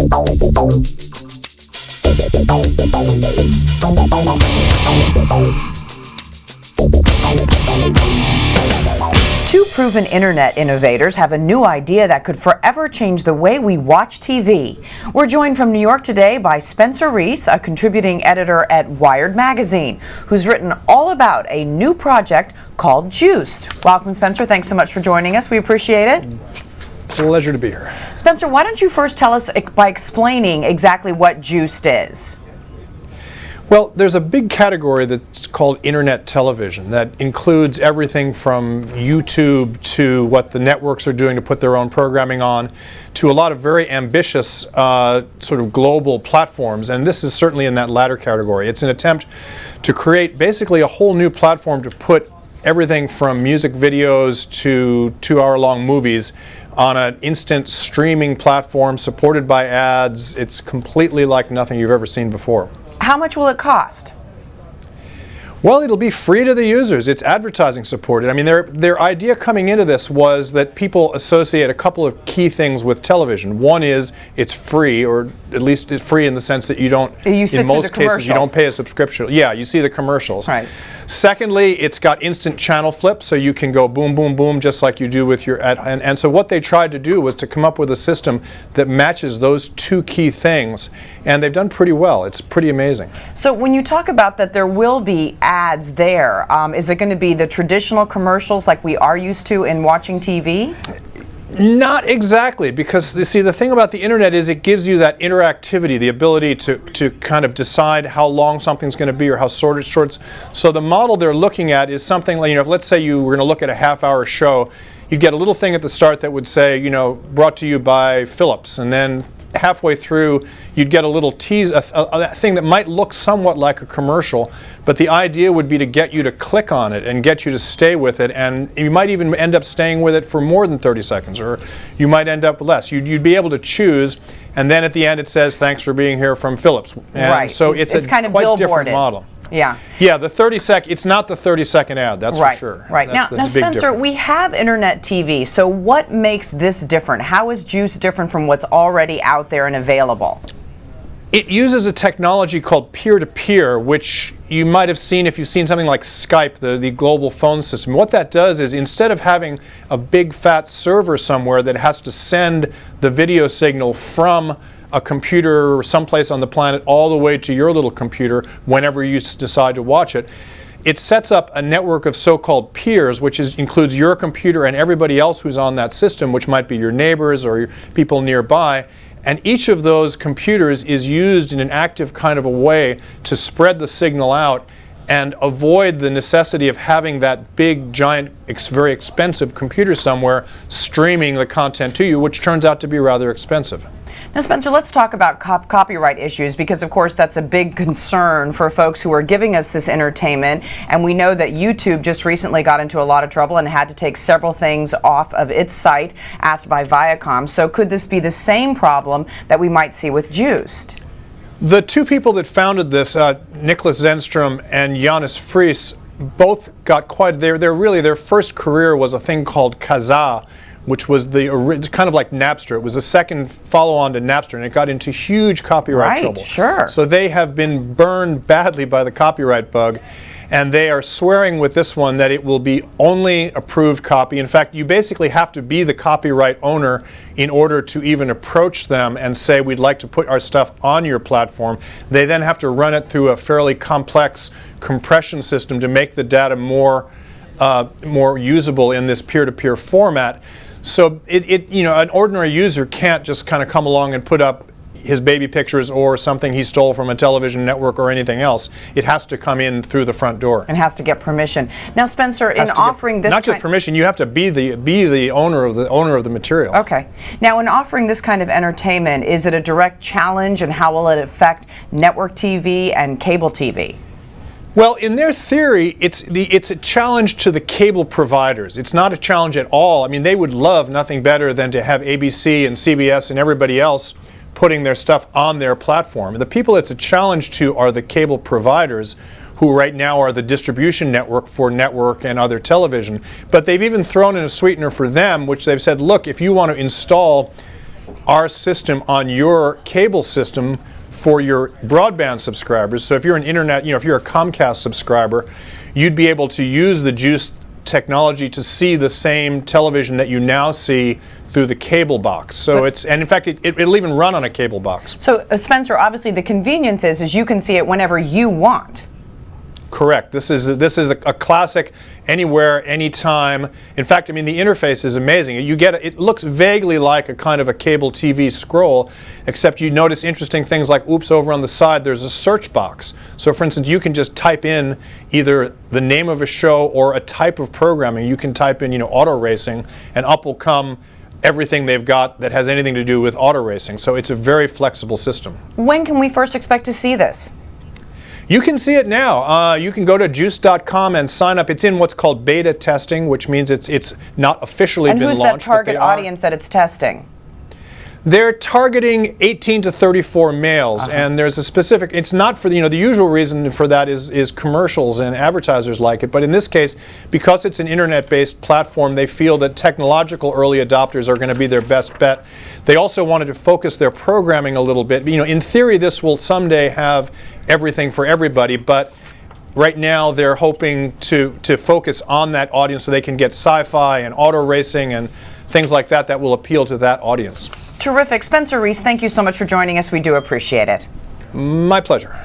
Two proven internet innovators have a new idea that could forever change the way we watch TV. We're joined from New York today by Spencer Reese, a contributing editor at Wired magazine, who's written all about a new project called Joost. Welcome, Spencer. Thanks so much for joining us. We appreciate it. Pleasure to be here. Spencer, why don't you first tell us by explaining exactly what Joost is? Well, there's a big category that's called internet television that includes everything from YouTube to what the networks are doing to put their own programming on, to a lot of very ambitious sort of global platforms, and this is certainly in that latter category. It's an attempt to create basically a whole new platform to put everything from music videos to 2-hour-long movies on an instant streaming platform supported by ads. It's completely like nothing you've ever seen before. How much will it cost? Well, it'll be free to the users. It's advertising supported. I mean, their idea coming into this was that people associate a couple of key things with television. One is it's free, or at least it's free in the sense that you don't, in most cases, you don't pay a subscription. Yeah, you see the commercials. Right. Secondly, it's got instant channel flip, so you can go boom, boom, boom, just like you do with your and so what they tried to do was to come up with a system that matches those two key things, and they've done pretty well. It's pretty amazing. So when you talk about that there will be ads there, is it going to be the traditional commercials like we are used to in watching TV? Not exactly, because you see, the thing about the internet is it gives you that interactivity, the ability to kind of decide how long something's going to be or how short it's. So the model they're looking at is something like, if let's say you were going to look at a half-hour show, you'd get a little thing at the start that would say, brought to you by Philips, and then halfway through you'd get a little tease, a thing that might look somewhat like a commercial, but the idea would be to get you to click on it and get you to stay with it, and you might even end up staying with it for more than 30 seconds, or you might end up less. You'd be able to choose, and then at the end it says, thanks for being here from Philips. And right. So it's a kind of quite billboarded. Different model. Yeah. Yeah, the 30-second, it's not the 30-second ad, that's right. for sure. Right. That's Now, Spencer, difference. we have internet TV, so what makes this different? How is Joost different from what's already out there and available? It uses a technology called peer-to-peer, which you might have seen if you've seen something like Skype, the global phone system. What that does is, instead of having a big fat server somewhere that has to send the video signal from a computer someplace on the planet all the way to your little computer whenever you decide to watch it, it sets up a network of so-called peers, which includes your computer and everybody else who's on that system, which might be your neighbors or your people nearby. And each of those computers is used in an active kind of a way to spread the signal out and avoid the necessity of having that big, giant, very expensive computer somewhere streaming the content to you, which turns out to be rather expensive. Now, Spencer, let's talk about copyright issues, because, of course, that's a big concern for folks who are giving us this entertainment. And we know that YouTube just recently got into a lot of trouble and had to take several things off of its site, asked by Viacom. So could this be the same problem that we might see with Joost? The two people that founded this, Nicholas Zenstrom and Jonas Fries, both got quite, their first career was a thing called Kazaa, which was kind of like Napster. It was the second follow-on to Napster, and it got into huge copyright trouble. Sure. So they have been burned badly by the copyright bug, and they are swearing with this one that it will be only approved copy. In fact, you basically have to be the copyright owner in order to even approach them and say, we'd like to put our stuff on your platform. They then have to run it through a fairly complex compression system to make the data more usable in this peer-to-peer format. So an ordinary user can't just kind of come along and put up his baby pictures or something he stole from a television network or anything else. It has to come in through the front door. And has to get permission. Now, Spencer, in offering this, not just permission, you have to be the owner of the material. Okay. Now, in offering this kind of entertainment, is it a direct challenge, and how will it affect network TV and cable TV? Well, in their theory, it's a challenge to the cable providers. It's not a challenge at all. I mean, they would love nothing better than to have ABC and CBS and everybody else putting their stuff on their platform. The people it's a challenge to are the cable providers, who right now are the distribution network for network and other television. But they've even thrown in a sweetener for them, which they've said, look, if you want to install our system on your cable system for your broadband subscribers. So if you're an internet, if you're a Comcast subscriber, you'd be able to use the Joost technology to see the same television that you now see through the cable box. So and in fact, it'll even run on a cable box. So Spencer, obviously the convenience is you can see it whenever you want. Correct. This is a classic anywhere, anytime. In fact, I mean, the interface is amazing. It looks vaguely like a kind of a cable TV scroll, except you notice interesting things like, oops, over on the side there's a search box. So for instance, you can just type in either the name of a show or a type of programming. You can type in, auto racing, and up will come everything they've got that has anything to do with auto racing. So it's a very flexible system. When can we first expect to see this? You can see it now. You can go to Joost.com and sign up. It's in what's called beta testing, which means it's not officially been launched. And who's that target audience that it's testing? They're targeting 18 to 34 males, and there's a specific, it's not for, the usual reason for that is commercials and advertisers like it, but in this case, because it's an internet-based platform, they feel that technological early adopters are going to be their best bet. They also wanted to focus their programming a little bit. In theory, this will someday have everything for everybody, but right now they're hoping to focus on that audience so they can get sci-fi and auto racing and things like that will appeal to that audience. Terrific. Spencer Reese, thank you so much for joining us. We do appreciate it. My pleasure.